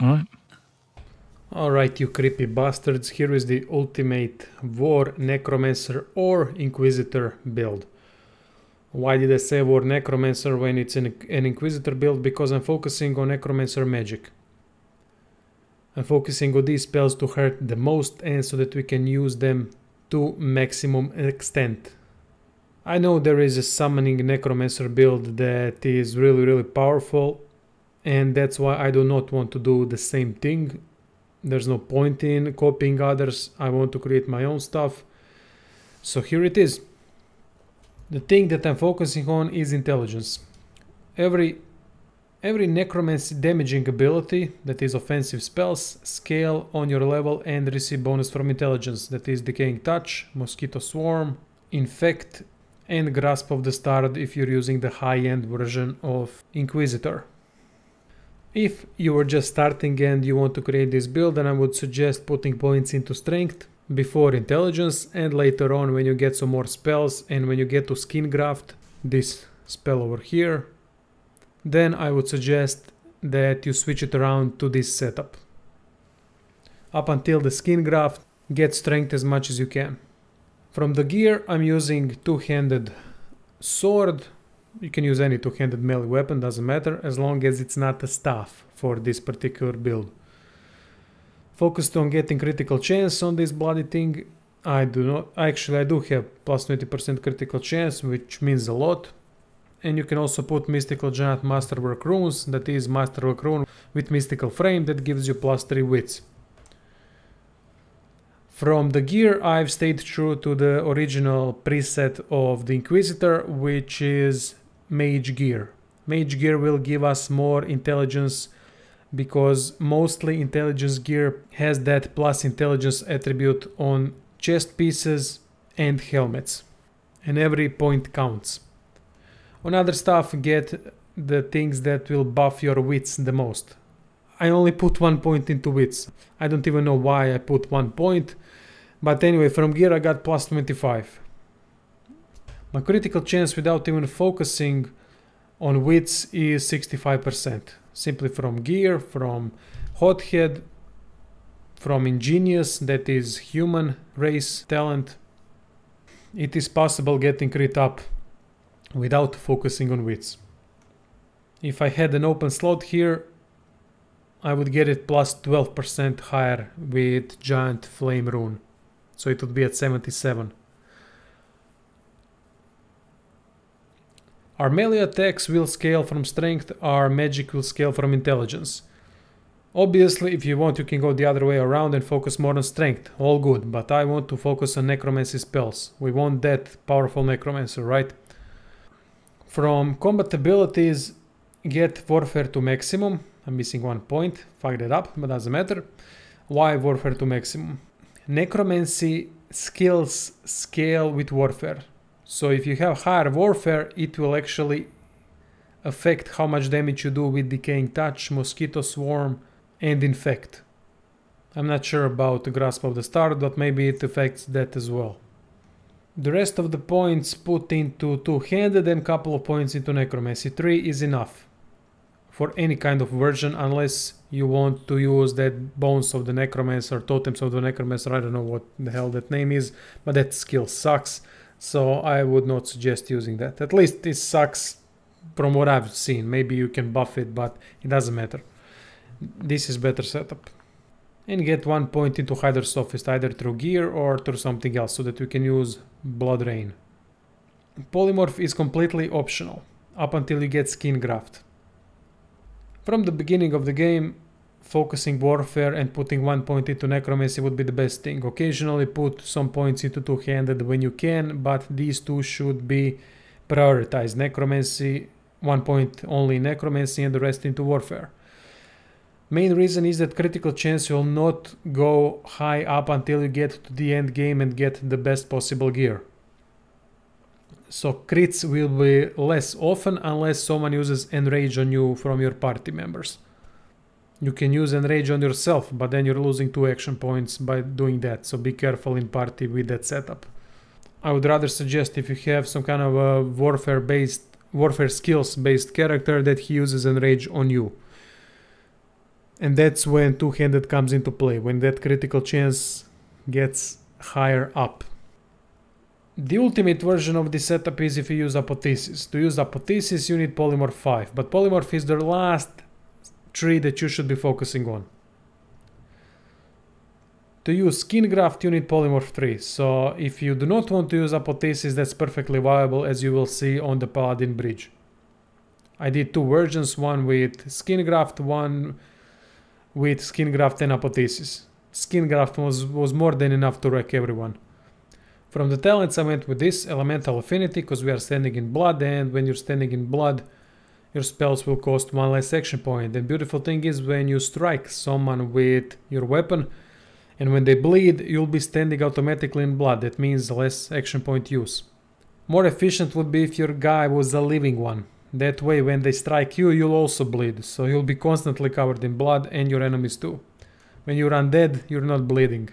Alright. Alright, you creepy bastards, here is the ultimate War, Necromancer or Inquisitor build. Why did I say War Necromancer when it's an Inquisitor build? Because I'm focusing on Necromancer magic. I'm focusing on these spells to hurt the most and so that we can use them to maximum extent. I know there is a summoning Necromancer build that is really powerful, and that's why I do not want to do the same thing. There's no point in copying others. I want to create my own stuff. So here it is. The thing that I'm focusing on is intelligence. Every necromancy damaging ability, that is offensive spells, scale on your level and receive bonus from intelligence. That is Decaying Touch, Mosquito Swarm, Infect, and Grasp of the Stard if you're using the high-end version of Inquisitor. If you were just starting and you want to create this build, then I would suggest putting points into strength before intelligence, and later on when you get some more spells and when you get to Skin Graft, this spell over here, then I would suggest that you switch it around to this setup. Up until the Skin Graft, get strength as much as you can. From the gear, I'm using two-handed sword. You can use any two-handed melee weapon, doesn't matter, as long as it's not a staff for this particular build. Focused on getting critical chance on this bloody thing. I do have plus 20% critical chance, which means a lot. And you can also put Mystical Giant Masterwork runes, that is Masterwork rune with Mystical Frame that gives you plus 3 wits. From the gear, I've stayed true to the original preset of the Inquisitor, which is Mage Gear. Mage Gear will give us more intelligence because mostly intelligence gear has that plus intelligence attribute on chest pieces and helmets. And every point counts. On other stuff, get the things that will buff your wits the most. I only put 1 point into wits. I don't even know why I put 1 point. But anyway, from gear I got plus 25. My critical chance without even focusing on wits is 65%. Simply from gear, from Hothead, from Ingenious, that is human race talent. It is possible getting crit up without focusing on wits. If I had an open slot here, I would get it plus 12% higher with Giant Flame rune. So it would be at 77. Our melee attacks will scale from strength, our magic will scale from intelligence. Obviously, if you want, you can go the other way around and focus more on strength, all good, but I want to focus on necromancy spells. We want that powerful necromancer, right? From combat abilities, get Warfare to maximum. I'm missing 1 point, fucked it up, but doesn't matter. Why Warfare to maximum? Necromancy skills scale with Warfare. So if you have higher Warfare, it will actually affect how much damage you do with Decaying Touch, Mosquito Swarm, and Infect. I'm not sure about the Grasp of the Stard, but maybe it affects that as well. The rest of the points put into two-handed and couple of points into Necromancy. 3 is enough for any kind of version, unless you want to use that Bones of the Necromancer, Totems of the Necromancer, I don't know what the hell that name is, but that skill sucks, so I would not suggest using that. At least it sucks from what I've seen. Maybe you can buff it, but it doesn't matter. This is better setup. And get 1 point into Hider Sophist, either through gear or through something else, so that we can use Blood Rain. Polymorph is completely optional, up until you get Skin Graft. From the beginning of the game, focusing Warfare and putting 1 point into Necromancy would be the best thing. Occasionally put some points into two-handed when you can, but these two should be prioritized. Necromancy, 1 point only in Necromancy and the rest into Warfare. Main reason is that critical chance will not go high up until you get to the end game and get the best possible gear. So crits will be less often unless someone uses Enrage on you from your party members. You can use Enrage on yourself, but then you're losing 2 action points by doing that, so be careful in party with that setup. I would rather suggest if you have some kind of a warfare skills based character that he uses Enrage on you. And that's when two-handed comes into play, when that critical chance gets higher up. The ultimate version of this setup is if you use Apotheosis. To use Apotheosis you need Polymorph 5, but Polymorph is the last tree that you should be focusing on. To use Skin Graft you need Polymorph 3, so if you do not want to use Apotheosis, that's perfectly viable, as you will see on the Paladin bridge. I did two versions, one with Skin Graft, one with Skin Graft and Apotheosis. Skin Graft was more than enough to wreck everyone. From the talents I went with this, Elemental Affinity, because we are standing in blood, and when you're standing in blood your spells will cost one less action point. And beautiful thing is, when you strike someone with your weapon and when they bleed, you'll be standing automatically in blood. That means less action point use. More efficient would be if your guy was a living one. That way when they strike you, you'll also bleed, so you'll be constantly covered in blood, and your enemies too. When you're undead, you're not bleeding.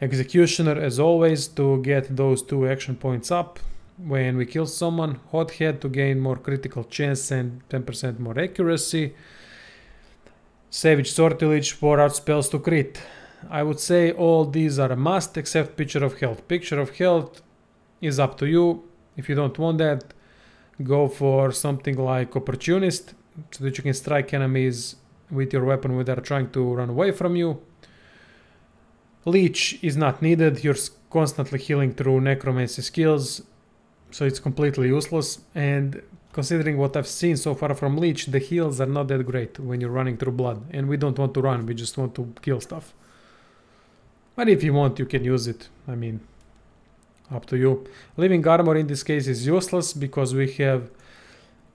Executioner, as always, to get those 2 action points up when we kill someone. Hothead to gain more critical chance and 10% more accuracy. Savage Sortilege for our spells to crit. I would say all these are a must except Picture of Health. Picture of Health is up to you. If you don't want that, go for something like Opportunist, so that you can strike enemies with your weapon when they're trying to run away from you. Leech is not needed, you're constantly healing through Necromancy skills, so it's completely useless. And considering what I've seen so far from Leech, the heals are not that great when you're running through blood, and we don't want to run, we just want to kill stuff. But if you want, you can use it, I mean, up to you. Living Armor in this case is useless because we have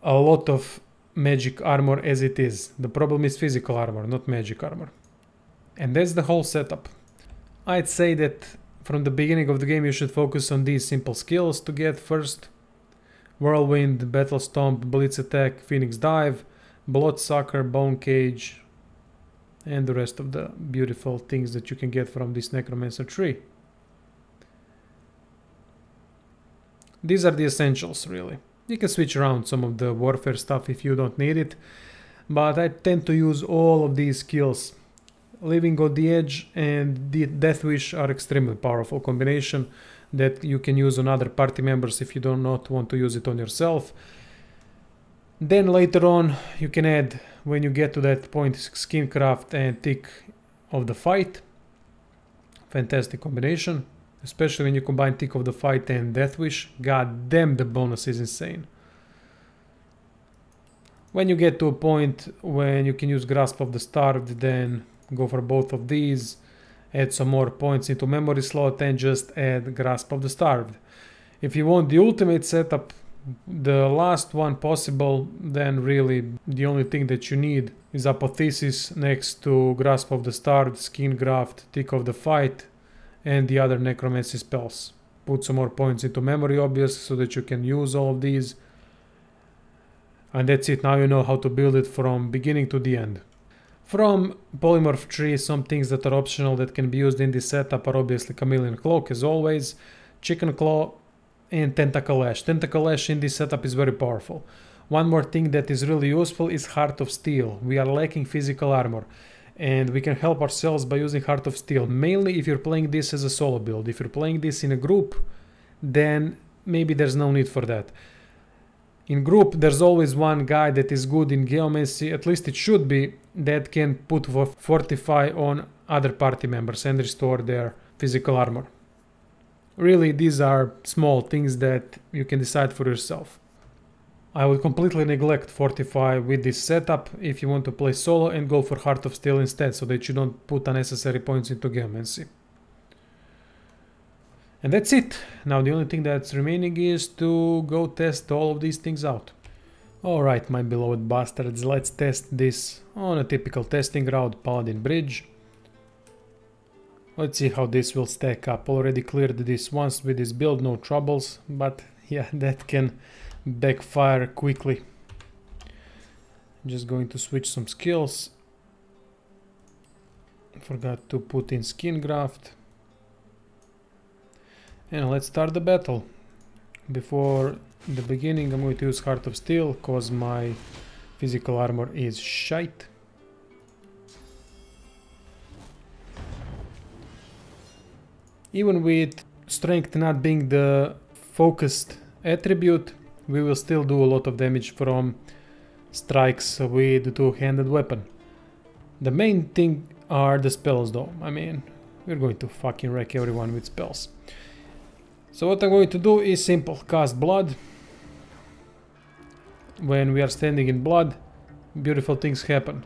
a lot of magic armor as it is. The problem is physical armor, not magic armor. And that's the whole setup. I'd say that from the beginning of the game you should focus on these simple skills to get first. Whirlwind, Battle Stomp, Blitz Attack, Phoenix Dive, Bloodsucker, Bone Cage, and the rest of the beautiful things that you can get from this Necromancer tree. These are the essentials, really. You can switch around some of the warfare stuff if you don't need it, but I tend to use all of these skills. Living on the Edge and the Death Wish are extremely powerful combination that you can use on other party members if you do not want to use it on yourself. Then later on you can add, when you get to that point, Skincraft and Tick of the Fight. Fantastic combination, especially when you combine Tick of the Fight and Death Wish. God damn, the bonus is insane. When you get to a point when you can use Grasp of the Starved, then go for both of these, add some more points into memory slot and just add Grasp of the Starved. If you want the ultimate setup, the last one possible, then really the only thing that you need is Apotheosis next to Grasp of the Starved, Skin Graft, Tick of the Fight, and the other Necromancy spells. Put some more points into memory, obviously, so that you can use all of these. And that's it, now you know how to build it from beginning to the end. From Polymorph tree, some things that are optional that can be used in this setup are obviously Chameleon Cloak, as always, Chicken Claw, and Tentacle Lash. Tentacle Lash in this setup is very powerful. One more thing that is really useful is Heart of Steel. We are lacking physical armor, and we can help ourselves by using Heart of Steel, mainly if you're playing this as a solo build. If you're playing this in a group, then maybe there's no need for that. In group, there's always one guy that is good in Geomancy, at least it should be, that can put Fortify on other party members and restore their physical armor. Really, these are small things that you can decide for yourself. I would completely neglect Fortify with this setup if you want to play solo, and go for Heart of Steel instead, so that you don't put unnecessary points into Geomancy. And that's it. Now the only thing that's remaining is to go test all of these things out. Alright, my beloved bastards, let's test this on a typical testing route, Paladin Bridge. Let's see how this will stack up. Already cleared this once with this build, no troubles, but yeah, that can backfire quickly. Just going to switch some skills. Forgot to put in Skin Graft. And let's start the battle. Before the beginning I'm going to use Heart of Steel, cause my physical armor is shite. Even with strength not being the focused attribute, we will still do a lot of damage from strikes with the two-handed weapon. The main thing are the spells though. I mean, we're going to fucking wreck everyone with spells. So what I'm going to do is simple. Cast blood. When we are standing in blood, beautiful things happen.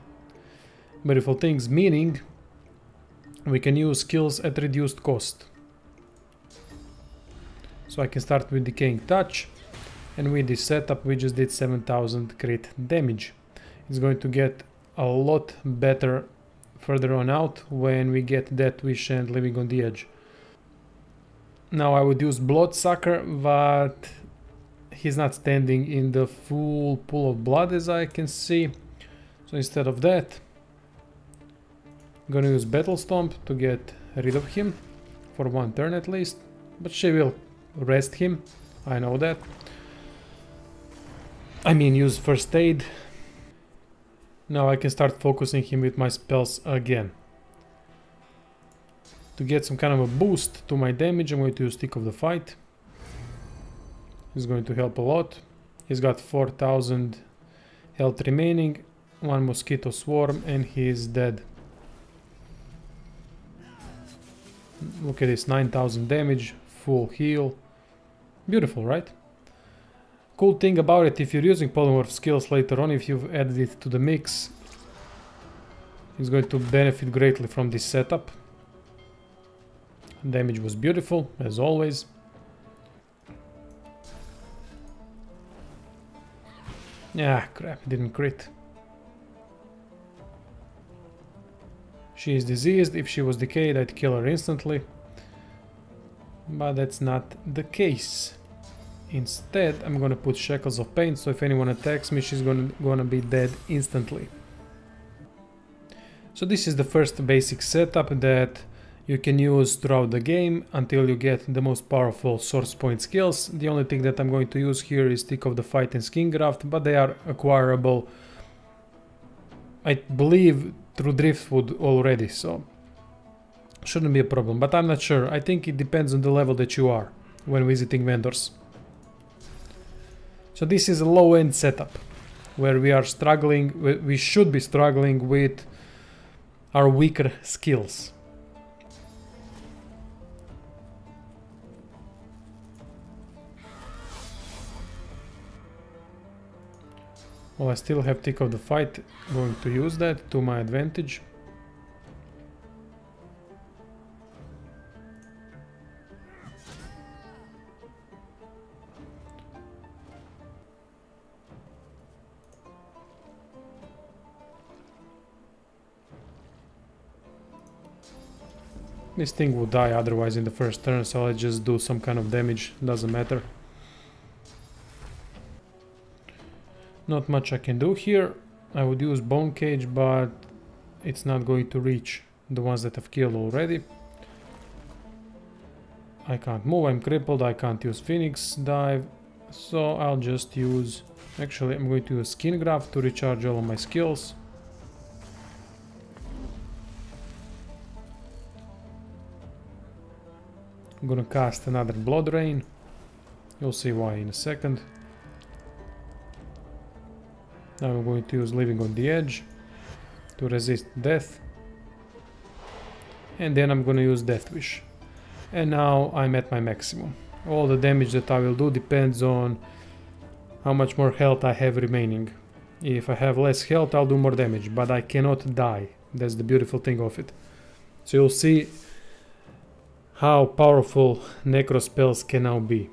Beautiful things meaning we can use skills at reduced cost. So I can start with Decaying Touch, and with this setup we just did 7000 crit damage. It's going to get a lot better further on out when we get Death Wish and Living on the Edge. Now I would use Bloodsucker, but he's not standing in the full pool of blood as I can see. So instead of that, I'm gonna use Battle Stomp to get rid of him for one turn at least, but she will rest him, I know that. I mean, use First Aid. Now I can start focusing him with my spells again. To get some kind of a boost to my damage, I'm going to use Stick of the Fight. He's going to help a lot. He's got 4000 health remaining, one mosquito swarm, and he is dead. Look at this, 9000 damage, full heal. Beautiful, right? Cool thing about it, if you're using polymorph skills later on, if you've added it to the mix, it's going to benefit greatly from this setup. Damage was beautiful, as always. Ah, crap, didn't crit. She is diseased. If she was decayed, I'd kill her instantly. But that's not the case. Instead, I'm gonna put Shackles of Pain, so if anyone attacks me, she's gonna be dead instantly. So this is the first basic setup that you can use throughout the game until you get the most powerful source point skills. The only thing that I'm going to use here is Stick of the Fight and Skin Graft, but they are acquirable, I believe, through Driftwood already, so shouldn't be a problem, but I'm not sure. I think it depends on the level that you are when visiting vendors. So this is a low-end setup where we are struggling, we should be struggling with our weaker skills. Well, I still have Tick of the Fight, going to use that to my advantage. This thing will die otherwise in the first turn, so I'll just do some kind of damage, doesn't matter. Not much I can do here. I would use Bone Cage, but it's not going to reach the ones that I've killed already. I can't move, I'm crippled, I can't use Phoenix Dive, so I'll just use... Actually, I'm going to use Skin Graft to recharge all of my skills. I'm gonna cast another Blood Rain. You'll see why in a second. Now I'm going to use Living on the Edge to resist death. And then I'm gonna use Death Wish. And now I'm at my maximum. All the damage that I will do depends on how much more health I have remaining. If I have less health, I'll do more damage, but I cannot die. That's the beautiful thing of it. So you'll see how powerful Necro spells can now be.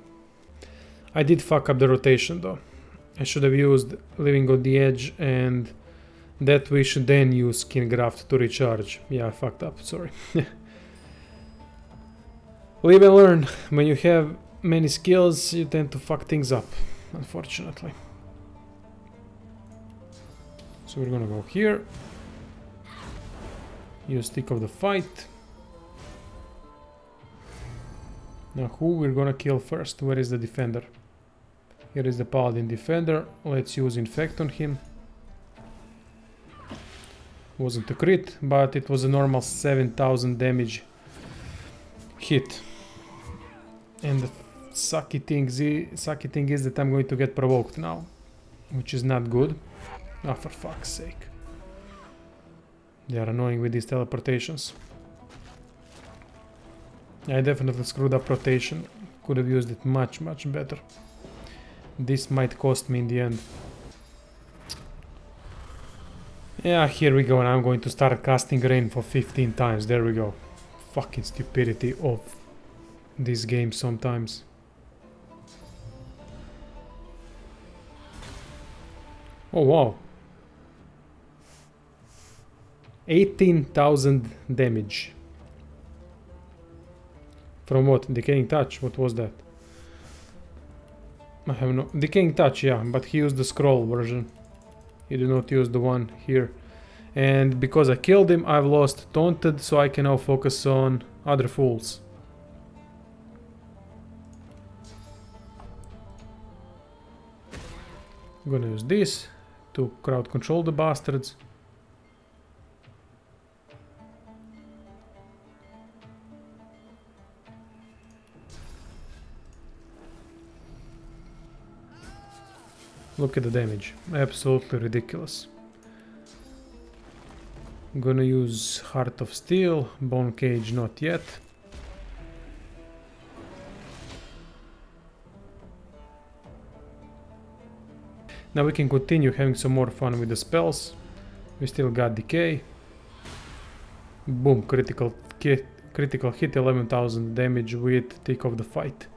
I did fuck up the rotation though. I should have used Living on the Edge and Death Wish, then use Skin Graft to recharge. Yeah, I fucked up, sorry. Live and learn. When you have many skills, you tend to fuck things up, unfortunately. So we're gonna go here. Use Stick of the Fight. Now who we're gonna kill first? Where is the defender? Here is the Paladin defender. Let's use Infect on him. Wasn't a crit, but it was a normal 7000 damage hit. And the sucky thing is that I'm going to get provoked now, which is not good. Oh, for fuck's sake. They are annoying with these teleportations. I definitely screwed up rotation. Could have used it much better. This might cost me in the end. Yeah, here we go, and I'm going to start casting rain for 15 times. There we go. Fucking stupidity of this game sometimes. Oh wow. 18,000 damage. From what? Decaying Touch? What was that? I have no... Decaying Touch, yeah, but he used the scroll version. He did not use the one here. And because I killed him, I've lost Taunted, so I can now focus on other fools. I'm gonna use this to crowd control the bastards. Look at the damage, absolutely ridiculous. I'm gonna use Heart of Steel, Bone Cage not yet. Now we can continue having some more fun with the spells. We still got Decay. Boom, critical hit, 11,000 damage with Tick of the Fight.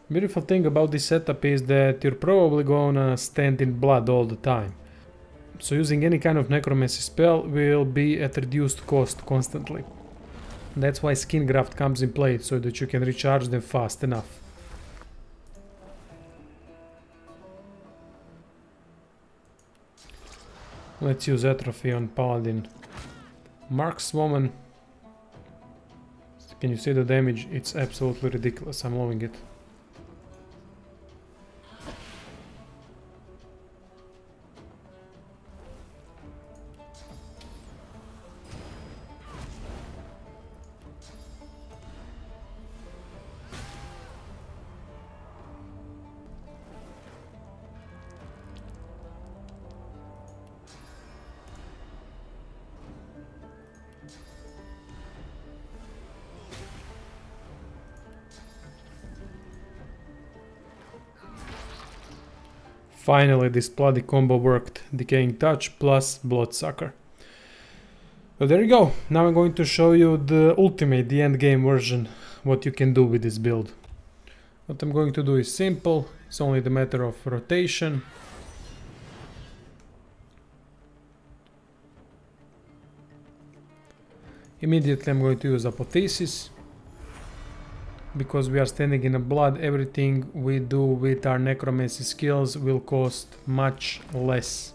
Beautiful thing about this setup is that you're probably gonna stand in blood all the time. So using any kind of necromancy spell will be at reduced cost constantly. That's why Skin Graft comes in play, so that you can recharge them fast enough. Let's use Atrophy on Paladin. Markswoman. Can you see the damage? It's absolutely ridiculous, I'm loving it. Finally, this bloody combo worked. Decaying Touch plus Bloodsucker. So there you go. Now I'm going to show you the ultimate, the end game version, what you can do with this build. What I'm going to do is simple. It's only the matter of rotation. Immediately I'm going to use Apotheosis. Because we are standing in a blood, everything we do with our necromancy skills will cost much less.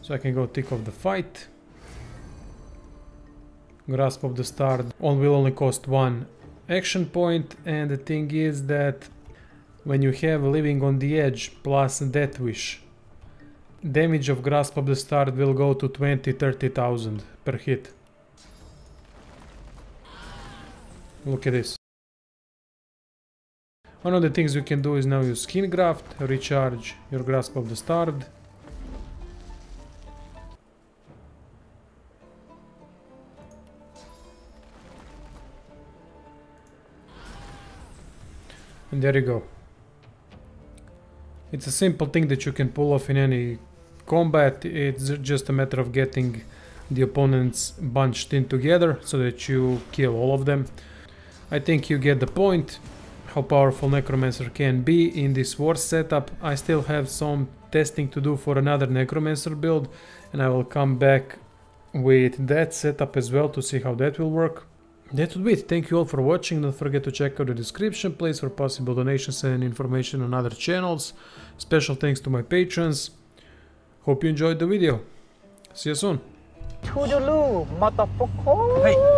So I can go Tick of the Fight. Grasp of the Star will only cost 1 action point, and the thing is that when you have Living on the Edge plus Death Wish, damage of Grasp of the Star will go to 20-30,000 per hit. Look at this. One of the things you can do is now use Skin Graft, recharge your Grasp of the Stard. And there you go. It's a simple thing that you can pull off in any combat. It's just a matter of getting the opponents bunched in together so that you kill all of them. I think you get the point. How powerful Necromancer can be in this war setup. I still have some testing to do for another Necromancer build, and I will come back with that setup as well to see how that will work. That would be it. Thank you all for watching. Don't forget to check out the description place for possible donations and information on other channels. Special thanks to my patrons. Hope you enjoyed the video. See you soon. Toodaloo, motherfucker.